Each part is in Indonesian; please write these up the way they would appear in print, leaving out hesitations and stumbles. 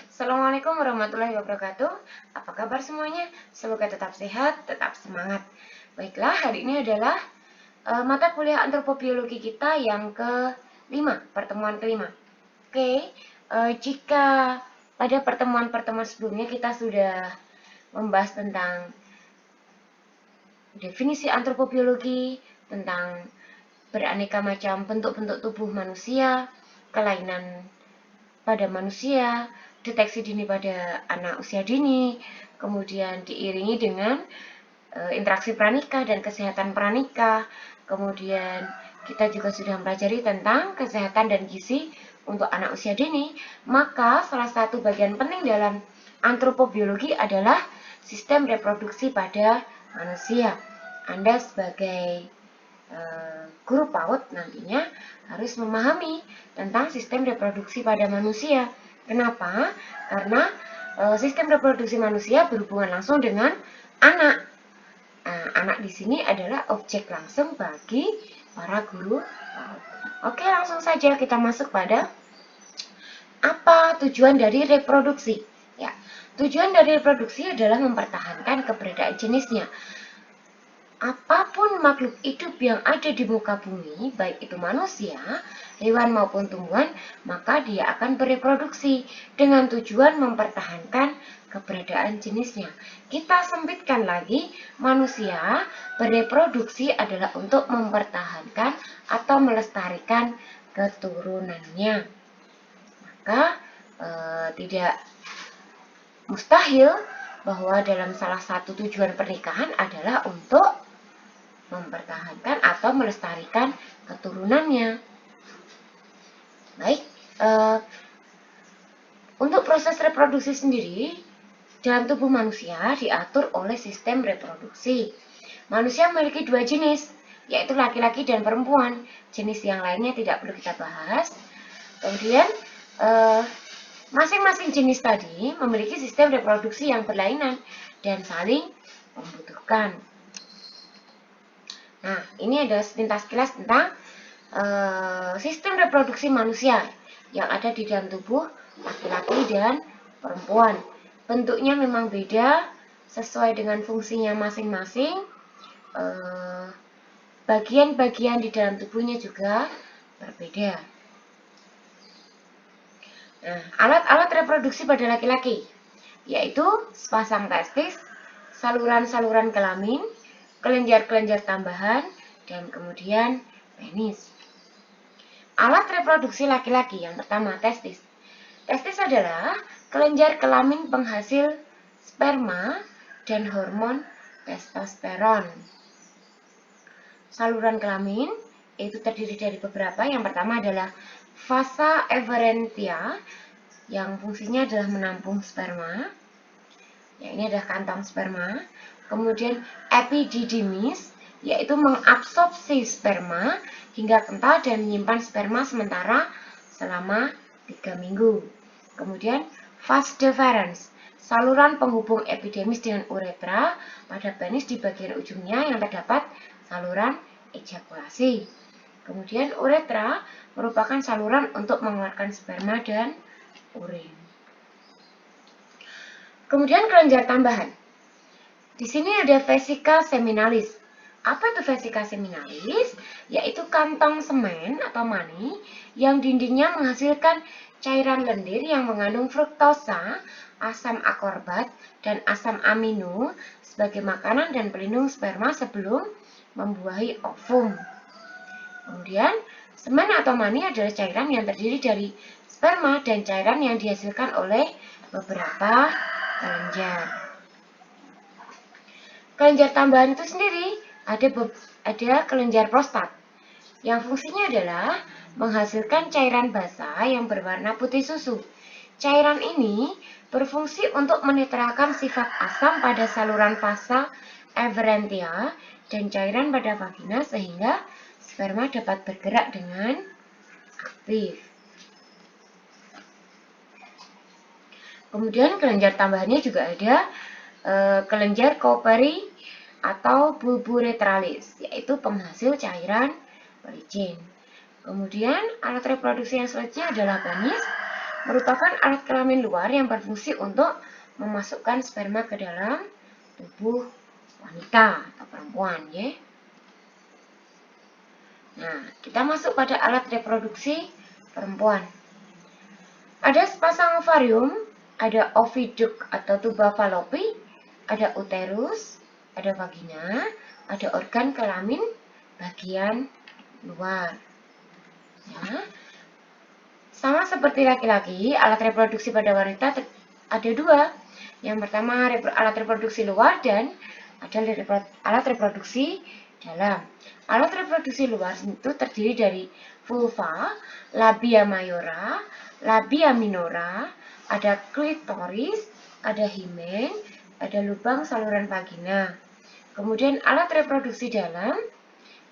Assalamualaikum warahmatullahi wabarakatuh. Apa kabar semuanya? Semoga tetap sehat, tetap semangat. Baiklah, hari ini adalah mata kuliah antropobiologi kita yang kelima, pertemuan kelima. Oke, jika pada pertemuan-pertemuan sebelumnya kita sudah membahas tentang definisi antropobiologi, tentang beraneka macam bentuk-bentuk tubuh manusia, kelainan pada manusia, deteksi dini pada anak usia dini, kemudian diiringi dengan interaksi pranikah dan kesehatan pranikah. Kemudian kita juga sudah mempelajari tentang kesehatan dan gizi untuk anak usia dini. Maka salah satu bagian penting dalam antropobiologi adalah sistem reproduksi pada manusia. Anda sebagai guru PAUD nantinya harus memahami tentang sistem reproduksi pada manusia. Kenapa? Karena sistem reproduksi manusia berhubungan langsung dengan anak. Anak di sini adalah objek langsung bagi para guru PAUD. Oke, langsung saja kita masuk pada apa tujuan dari reproduksi. Ya, tujuan dari reproduksi adalah mempertahankan keberadaan jenisnya. Apapun makhluk hidup yang ada di muka bumi, baik itu manusia, hewan maupun tumbuhan, maka dia akan bereproduksi dengan tujuan mempertahankan keberadaan jenisnya. Kita sempitkan lagi, manusia bereproduksi adalah untuk mempertahankan atau melestarikan keturunannya. Maka tidak mustahil bahwa dalam salah satu tujuan pernikahan adalah untuk mempertahankan atau melestarikan keturunannya. Baik, untuk proses reproduksi sendiri dalam tubuh manusia diatur oleh sistem reproduksi. Manusia memiliki dua jenis, yaitu laki-laki dan perempuan. Jenis yang lainnya tidak perlu kita bahas. Kemudian masing-masing jenis tadi memiliki sistem reproduksi yang berlainan dan saling membutuhkan. Nah, ini ada sepintas kilas tentang sistem reproduksi manusia yang ada di dalam tubuh laki-laki dan perempuan. Bentuknya memang beda sesuai dengan fungsinya masing-masing. Bagian-bagian di dalam tubuhnya juga berbeda. Nah, alat-alat reproduksi pada laki-laki yaitu sepasang testis, saluran-saluran kelamin, kelenjar-kelenjar tambahan, dan kemudian penis. Alat reproduksi laki-laki yang pertama testis. Testis adalah kelenjar kelamin penghasil sperma dan hormon testosteron. Saluran kelamin itu terdiri dari beberapa. Yang pertama adalah vasa efferentia yang fungsinya adalah menampung sperma. Ya, ini adalah kantong sperma. Kemudian epididymis, yaitu mengabsorpsi sperma hingga kental dan menyimpan sperma sementara selama 3 minggu. Kemudian vas deferens, saluran penghubung epidemis dengan uretra. Pada penis di bagian ujungnya yang terdapat saluran ejakulasi. Kemudian uretra merupakan saluran untuk mengeluarkan sperma dan urin. Kemudian kelenjar tambahan. Di sini ada vesika seminalis. Apa itu vesika seminalis? Yaitu kantong semen atau mani yang dindingnya menghasilkan cairan lendir yang mengandung fruktosa, asam akorbat, dan asam amino sebagai makanan dan pelindung sperma sebelum membuahi ovum. Kemudian, semen atau mani adalah cairan yang terdiri dari sperma dan cairan yang dihasilkan oleh beberapa kelenjar. Kelenjar tambahan itu sendiri ada kelenjar prostat yang fungsinya adalah menghasilkan cairan basah yang berwarna putih susu. Cairan ini berfungsi untuk menetralkan sifat asam pada saluran vasa efferentia dan cairan pada vagina sehingga sperma dapat bergerak dengan aktif. Kemudian kelenjar tambahannya juga ada kelenjar Kauperi atau bulburetralis, yaitu penghasil cairan pelicin. Kemudian alat reproduksi yang selanjutnya adalah penis, merupakan alat kelamin luar yang berfungsi untuk memasukkan sperma ke dalam tubuh wanita atau perempuan, ya. Nah, kita masuk pada alat reproduksi perempuan. Ada sepasang ovarium, ada oviduct atau tuba falopi, ada uterus, ada vagina, ada organ kelamin bagian luar. Ya. Sama seperti laki-laki, alat reproduksi pada wanita ada dua. Yang pertama alat reproduksi luar dan ada alat reproduksi dalam. Alat reproduksi luar itu terdiri dari vulva, labia mayora, labia minora, ada klitoris, ada himen, ada lubang saluran vagina. Kemudian alat reproduksi dalam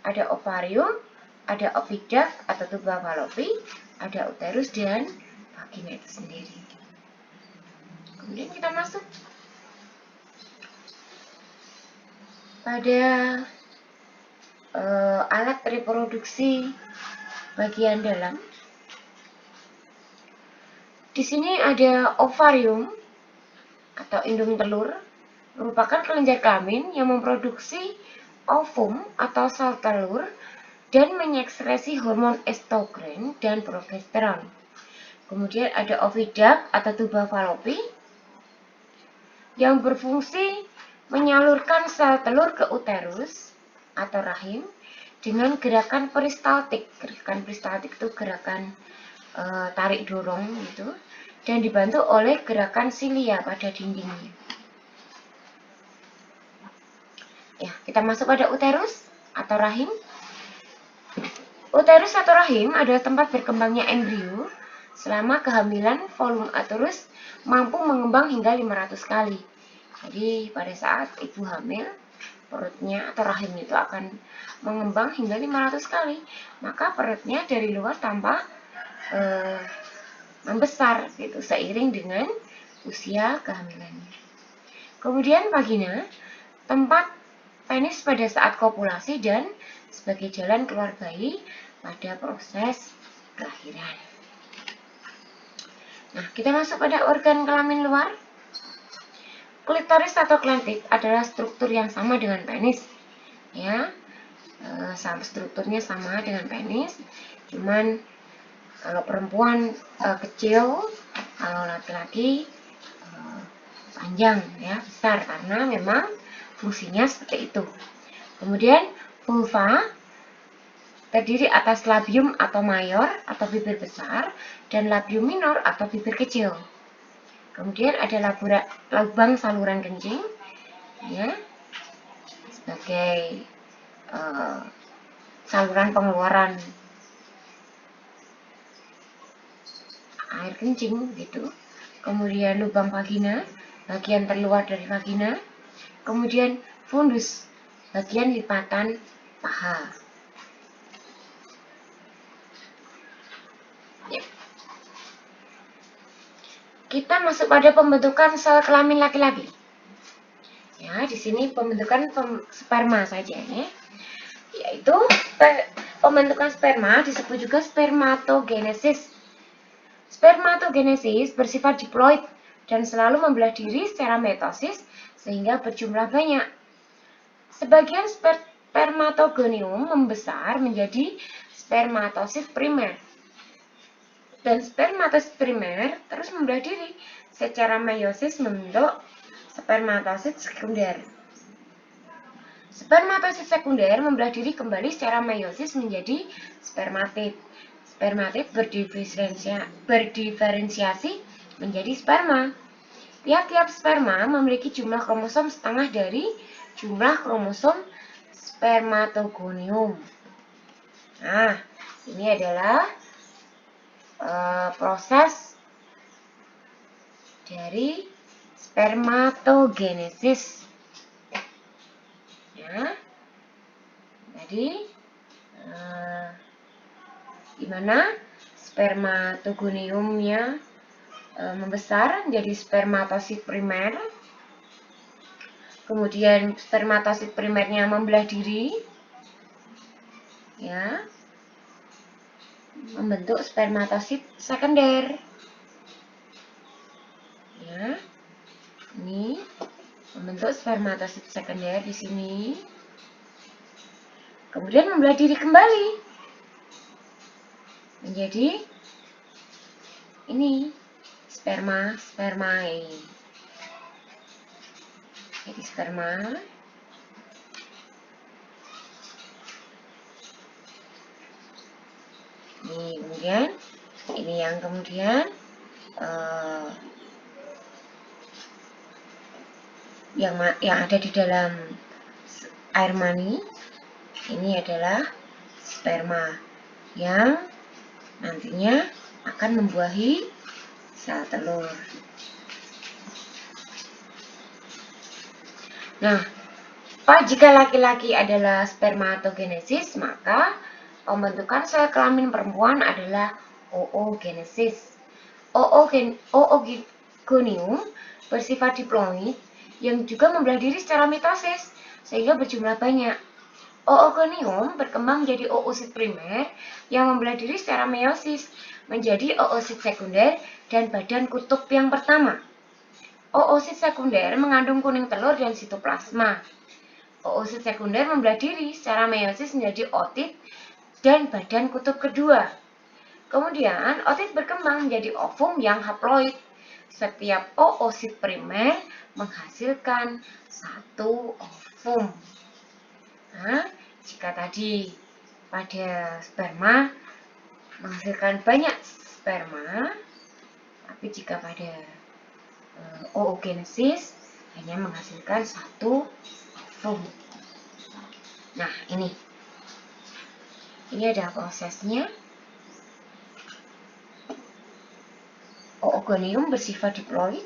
ada ovarium, ada oviduct atau tuba falopi, ada uterus dan vagina itu sendiri. Kemudian kita masuk pada alat reproduksi bagian dalam. Di sini ada ovarium atau indung telur, merupakan kelenjar kelamin yang memproduksi ovum atau sel telur dan mengekskresi hormon estrogen dan progesteron. Kemudian ada oviduct atau tuba falopi yang berfungsi menyalurkan sel telur ke uterus atau rahim dengan gerakan peristaltik. Gerakan peristaltik itu gerakan tarik dorong gitu, dan dibantu oleh gerakan silia pada dindingnya. Ya, kita masuk pada uterus atau rahim. Uterus atau rahim adalah tempat berkembangnya embrio. Selama kehamilan, volume uterus mampu mengembang hingga 500 kali. Jadi, pada saat ibu hamil, perutnya atau rahim itu akan mengembang hingga 500 kali. Maka perutnya dari luar tampak membesar gitu, seiring dengan usia kehamilannya. Kemudian vagina, tempat penis pada saat kopulasi dan sebagai jalan keluar bayi pada proses kelahiran. Nah, kita masuk pada organ kelamin luar. Klitoris atau klentit adalah struktur yang sama dengan penis, ya. Strukturnya sama dengan penis, cuman kalau perempuan kecil, kalau laki-laki panjang, ya, besar, karena memang fungsinya seperti itu. Kemudian vulva terdiri atas labium atau mayor atau bibir besar dan labium minor atau bibir kecil. Kemudian ada lubang saluran kencing, ya, sebagai saluran pengeluaran air kencing gitu. Kemudian lubang vagina, bagian terluar dari vagina. Kemudian fundus, bagian lipatan paha. Ya. Kita masuk pada pembentukan sel kelamin laki-laki. Ya, di sini pembentukan sperma saja, ya. Yaitu pembentukan sperma disebut juga spermatogenesis. Spermatogenesis bersifat diploid dan selalu membelah diri secara mitosis sehingga berjumlah banyak. Sebagian spermatogonium membesar menjadi spermatosit primer. Dan spermatosit primer terus membelah diri secara meiosis membentuk spermatosit sekunder. Spermatosit sekunder membelah diri kembali secara meiosis menjadi spermatid. Spermatid berdiferensiasi menjadi sperma. Tiap-tiap sperma memiliki jumlah kromosom setengah dari jumlah kromosom spermatogonium. Nah, ini adalah proses dari spermatogenesis. Ya, jadi di mana spermatogoniumnya membesar menjadi spermatosit primer. Kemudian spermatosit primernya membelah diri ya, membentuk spermatosit sekunder. Ya, ini membentuk spermatosit sekunder di sini. Kemudian membelah diri kembali menjadi ini spermae. Jadi sperma. Ini kemudian ini yang kemudian yang ada di dalam air mani. Ini adalah sperma yang nantinya akan membuahi sel telur. Nah, jika laki-laki adalah spermatogenesis, maka pembentukan sel kelamin perempuan adalah oogenesis. Oogonium bersifat diploid yang juga membelah diri secara mitosis sehingga berjumlah banyak. Oogonium berkembang menjadi oosit primer yang membelah diri secara meiosis menjadi oosit sekunder dan badan kutub yang pertama. Oosit sekunder mengandung kuning telur dan sitoplasma. Oosit sekunder membelah diri secara meiosis menjadi otit dan badan kutub kedua. Kemudian otit berkembang menjadi ovum yang haploid. Setiap oosit primer menghasilkan satu ovum. Nah, jika tadi pada sperma menghasilkan banyak sperma, tapi jika pada oogenesis hanya menghasilkan satu ovum. Nah, ini adalah prosesnya. Oogonium bersifat diploid.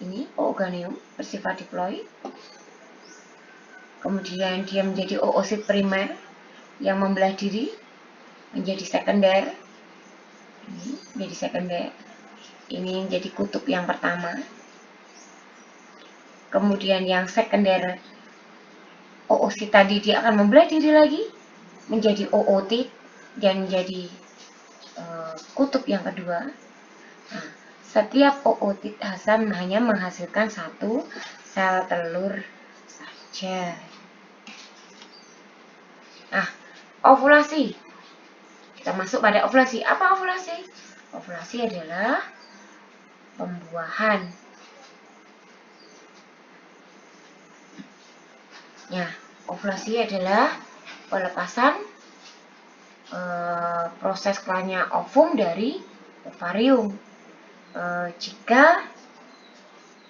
Ini oogonium bersifat diploid. Kemudian dia menjadi oosit primer yang membelah diri menjadi sekunder. Ini menjadi sekunder. Ini menjadi kutub yang pertama. Kemudian yang sekunder oosit tadi dia akan membelah diri lagi menjadi ootit dan menjadi kutub yang kedua. Nah, setiap ootit hanya menghasilkan satu sel telur saja. Nah, ovulasi. Kita masuk pada ovulasi. Apa ovulasi? Ovulasi adalah pembuahan. Ya, ovulasi adalah pelepasan proses keluarnya ovum dari ovarium. Jika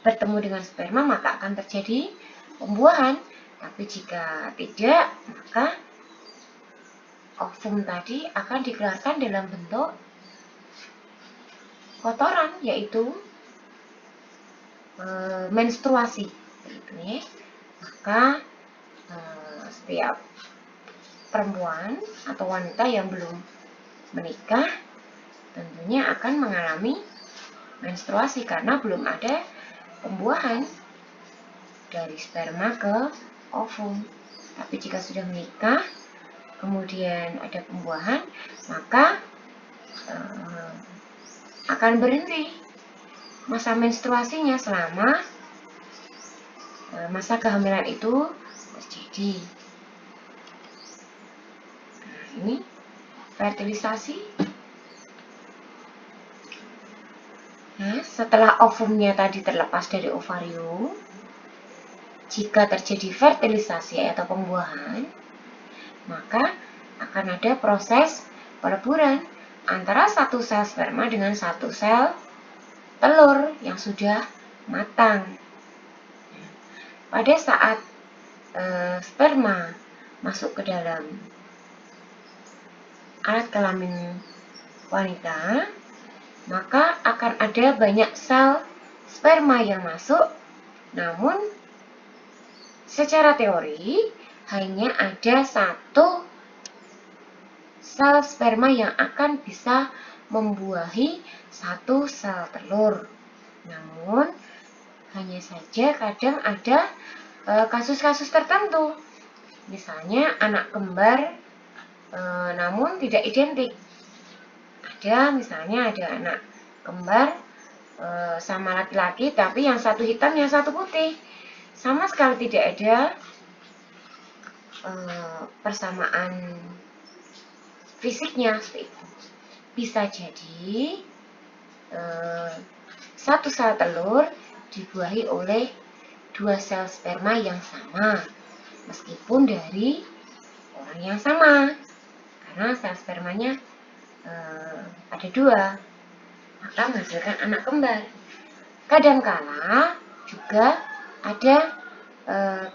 bertemu dengan sperma maka akan terjadi pembuahan. Tapi jika tidak, maka ovum tadi akan dikeluarkan dalam bentuk kotoran, yaitu menstruasi. Maka setiap perempuan atau wanita yang belum menikah tentunya akan mengalami menstruasi karena belum ada pembuahan dari sperma ke ovum. Tapi jika sudah menikah kemudian ada pembuahan, maka akan berhenti masa menstruasinya selama masa kehamilan itu terjadi. Nah, ini fertilisasi. Nah, setelah ovumnya tadi terlepas dari ovarium, jika terjadi fertilisasi atau pembuahan, maka akan ada proses peleburan antara satu sel sperma dengan satu sel telur yang sudah matang. Pada saat sperma masuk ke dalam alat kelamin wanita, maka akan ada banyak sel sperma yang masuk, namun secara teori hanya ada satu sel sperma yang akan bisa membuahi satu sel telur. Namun hanya saja kadang ada kasus-kasus tertentu. Misalnya anak kembar namun tidak identik. Misalnya ada anak kembar sama laki-laki, tapi yang satu hitam, yang satu putih. Sama sekali tidak ada persamaan fisiknya seperti itu. Bisa jadi satu sel telur dibuahi oleh 2 sel sperma yang sama, meskipun dari orang yang sama, karena sel spermanya ada 2, maka menghasilkan anak kembar. Kadangkala juga ada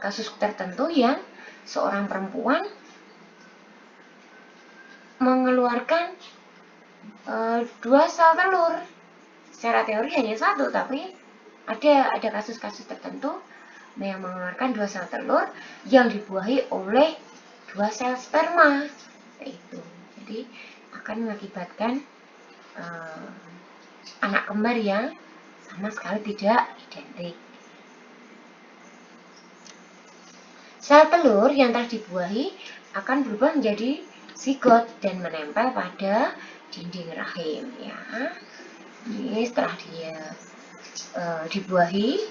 kasus tertentu yang seorang perempuan mengeluarkan 2 sel telur. Secara teori hanya 1, tapi ada kasus-kasus tertentu yang mengeluarkan 2 sel telur yang dibuahi oleh 2 sel sperma. Itu. Jadi akan mengakibatkan anak kembar yang sama sekali tidak identik. Sel telur yang telah dibuahi akan berubah menjadi zigot dan menempel pada dinding rahim, ya. Ini setelah dia dibuahi,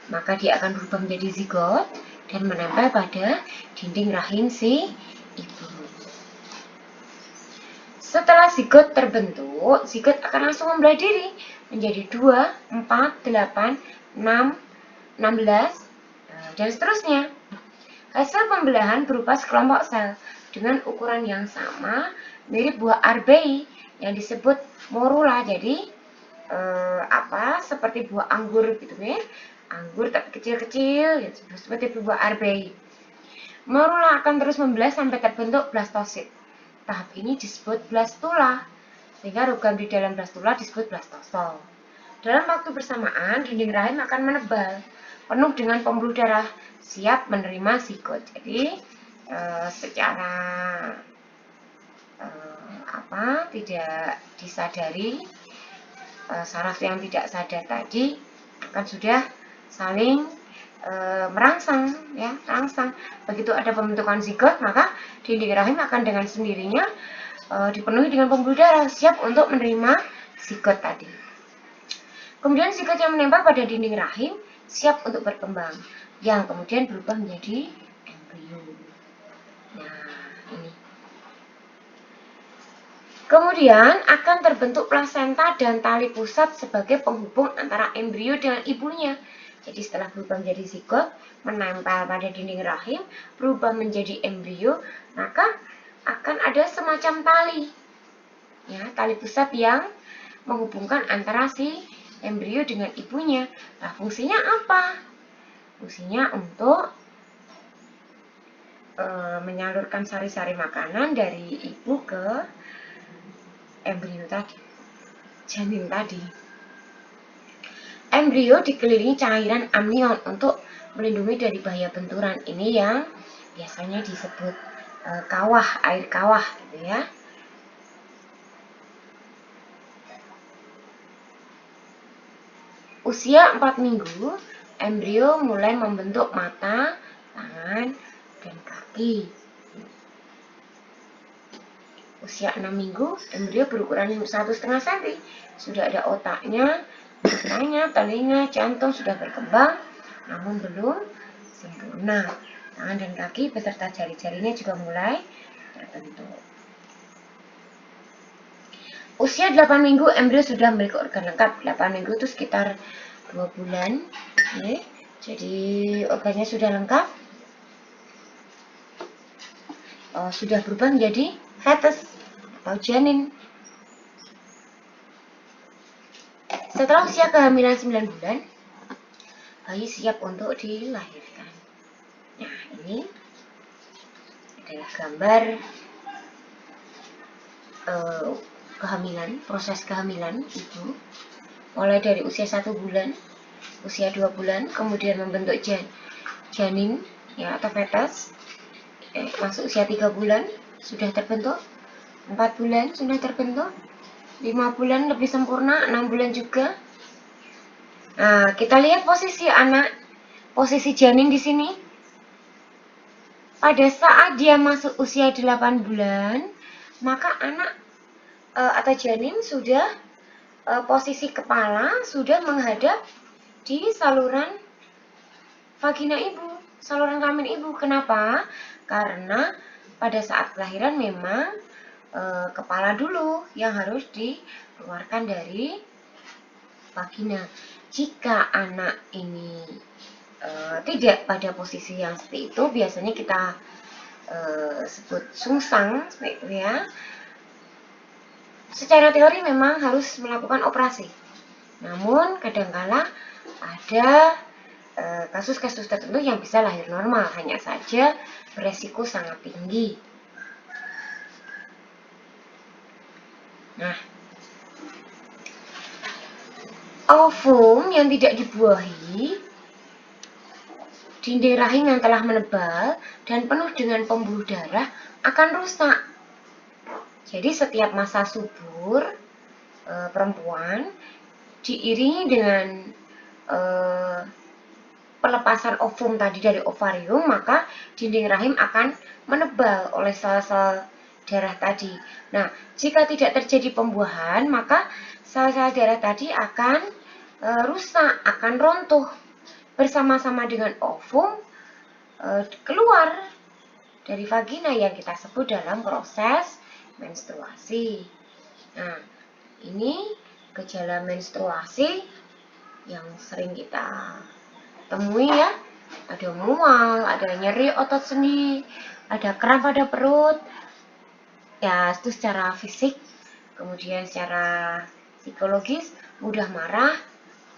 maka dia akan berubah menjadi zigot dan menempel pada dinding rahim si ibu. Setelah zigot terbentuk, zigot akan langsung membelah diri menjadi 2, 4, 8, 6, 16, dan seterusnya. Hasil pembelahan berupa sekelompok sel dengan ukuran yang sama, mirip buah arbei yang disebut morula. Jadi seperti buah anggur gitu ya, anggur tapi kecil-kecil, gitu, seperti buah arbei. Morula akan terus membelah sampai terbentuk blastosit. Tahap ini disebut blastula, sehingga rogam di dalam blastula disebut blastosol. Dalam waktu bersamaan, dinding rahim akan menebal, penuh dengan pembuluh darah, siap menerima zigot. Jadi secara tidak disadari, saraf yang tidak sadar tadi akan sudah saling merangsang, ya, rangsang. Begitu ada pembentukan zigot, maka dinding rahim akan dengan sendirinya dipenuhi dengan pembuluh darah, siap untuk menerima zigot tadi. Kemudian zigot yang menempel pada dinding rahim siap untuk berkembang, yang kemudian berubah menjadi embrio. Nah, ini. Kemudian akan terbentuk plasenta dan tali pusat sebagai penghubung antara embrio dengan ibunya. Jadi setelah berubah menjadi zigot, menempel pada dinding rahim, berubah menjadi embrio, maka akan ada semacam tali, ya, tali pusat yang menghubungkan antara si embrio dengan ibunya. Nah, fungsinya apa? Fungsinya untuk menyalurkan sari-sari makanan dari ibu ke embrio tadi, janin tadi. Embrio dikelilingi cairan amnion untuk melindungi dari bahaya benturan. Ini yang biasanya disebut kawah, air kawah gitu ya. Usia 4 minggu, embrio mulai membentuk mata, tangan, dan kaki. Usia 6 minggu, embrio berukuran 1,5 cm. Sudah ada otaknya, matanya, telinga, jantung sudah berkembang, namun belum sempurna. Tangan dan kaki beserta jari-jarinya juga mulai terbentuk. Usia 8 minggu, embrio sudah memiliki organ lengkap. 8 minggu itu sekitar 2 bulan. Ya. Jadi organnya sudah lengkap. Sudah berubah menjadi fetus atau janin. Setelah usia kehamilan 9 bulan, bayi siap untuk dilahirkan. Nah, ini adalah gambar kehamilan, proses kehamilan ibu, mulai dari usia 1 bulan, usia 2 bulan, kemudian membentuk janin, ya, atau fetus. Masuk usia 3 bulan sudah terbentuk, 4 bulan sudah terbentuk, 5 bulan lebih sempurna, 6 bulan juga. Nah, kita lihat posisi anak, posisi janin di sini. pada saat dia masuk usia 8 bulan, maka anak atau janin sudah posisi kepala sudah menghadap di saluran vagina ibu, saluran kelamin ibu. Kenapa? Karena pada saat kelahiran memang kepala dulu yang harus dikeluarkan dari vagina. Jika anak ini tidak pada posisi yang seperti itu, biasanya kita sebut sungsang seperti itu ya. Secara teori memang harus melakukan operasi. Namun kadangkala ada kasus-kasus tertentu yang bisa lahir normal, hanya saja beresiko sangat tinggi. Nah, ovum yang tidak dibuahi, dinding rahim yang telah menebal dan penuh dengan pembuluh darah akan rusak. Jadi setiap masa subur perempuan diiringi dengan pelepasan ovum tadi dari ovarium, maka dinding rahim akan menebal oleh sel-sel darah tadi. Nah, jika tidak terjadi pembuahan, maka sel-sel darah tadi akan rusak, akan runtuh bersama-sama dengan ovum keluar dari vagina yang kita sebut dalam proses menstruasi. Nah, ini gejala menstruasi yang sering kita temui ya. Ada mual, ada nyeri otot sendi, ada kram pada perut. Ya, itu secara fisik. Kemudian secara psikologis, mudah marah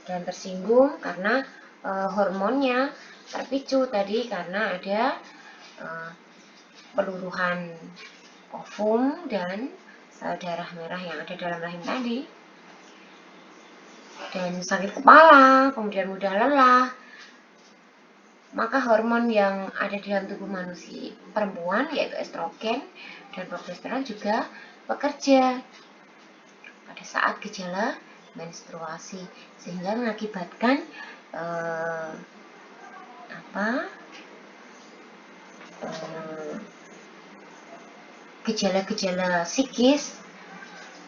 dan tersinggung karena hormonnya terpicu tadi karena ada peluruhan ovum dan sel darah merah yang ada dalam rahim tadi. Dan sakit kepala, kemudian mudah lelah. Maka hormon yang ada di dalam tubuh manusia perempuan yaitu estrogen dan progesteron juga bekerja pada saat gejala menstruasi sehingga mengakibatkan gejala-gejala psikis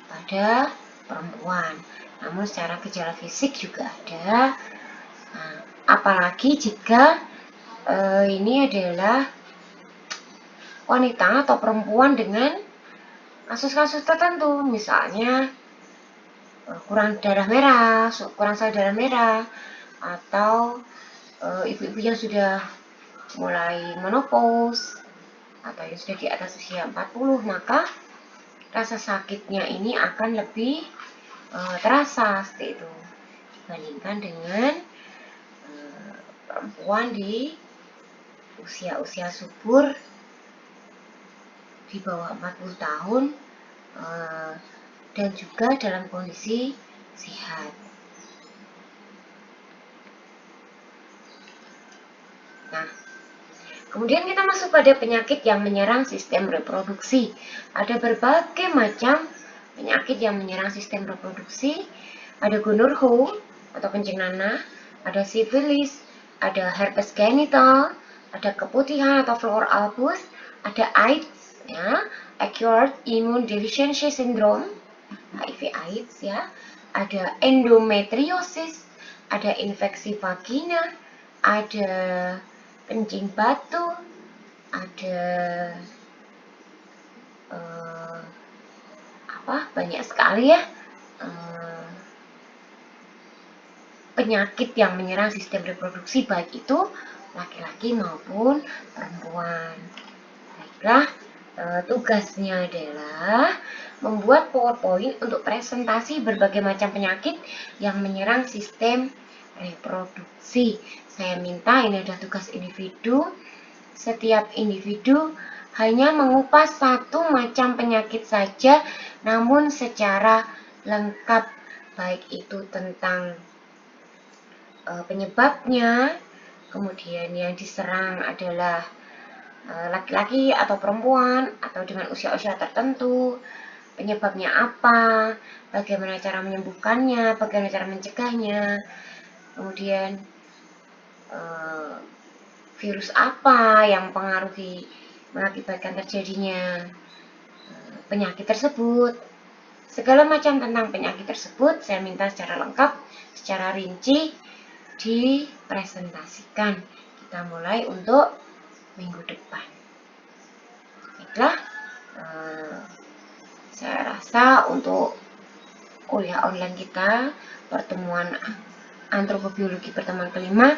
pada perempuan. Namun secara gejala fisik juga ada. Nah, apalagi jika ini adalah wanita atau perempuan dengan kasus-kasus tertentu, misalnya kurang darah merah, kurang sel darah merah, atau ibu-ibu yang sudah mulai menopause atau yang sudah di atas usia 40, maka rasa sakitnya ini akan lebih terasa seperti itu dibandingkan dengan perempuan di usia-usia subur di bawah 40 tahun dan juga dalam kondisi sehat. Nah, kemudian kita masuk pada penyakit yang menyerang sistem reproduksi. Ada berbagai macam penyakit yang menyerang sistem reproduksi. Ada gonorrhea atau kencing nanah, ada sifilis, ada herpes genital, ada keputihan atau flor albus, ada AIDS, ya, acquired immune deficiency syndrome, HIV/AIDS, ya, ada endometriosis, ada infeksi vagina, ada kencing batu, ada banyak sekali ya penyakit yang menyerang sistem reproduksi baik itu laki-laki maupun perempuan. Baiklah, tugasnya adalah membuat PowerPoint untuk presentasi berbagai macam penyakit yang menyerang sistem reproduksi. Saya minta ini adalah tugas individu. Setiap individu hanya mengupas satu macam penyakit saja, namun secara lengkap, baik itu tentang penyebabnya, kemudian yang diserang adalah laki-laki atau perempuan, atau dengan usia-usia tertentu, penyebabnya apa, bagaimana cara menyembuhkannya, bagaimana cara mencegahnya, kemudian virus apa yang mengakibatkan terjadinya penyakit tersebut. Segala macam tentang penyakit tersebut saya minta secara lengkap, secara rinci dipresentasikan. Kita mulai untuk minggu depan. Baiklah, saya rasa untuk kuliah online kita, pertemuan antropobiologi pertemuan kelima,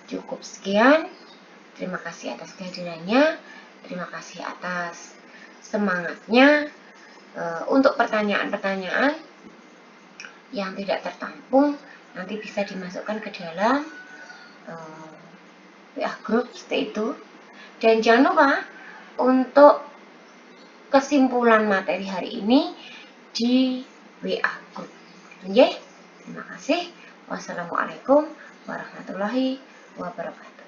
cukup sekian. Terima kasih atas kehadirannya, terima kasih atas semangatnya. Untuk pertanyaan-pertanyaan yang tidak tertampung nanti bisa dimasukkan ke dalam WA group seperti itu. Dan jangan lupa untuk kesimpulan materi hari ini di WA group. Oke, terima kasih. Wassalamualaikum warahmatullahi wabarakatuh.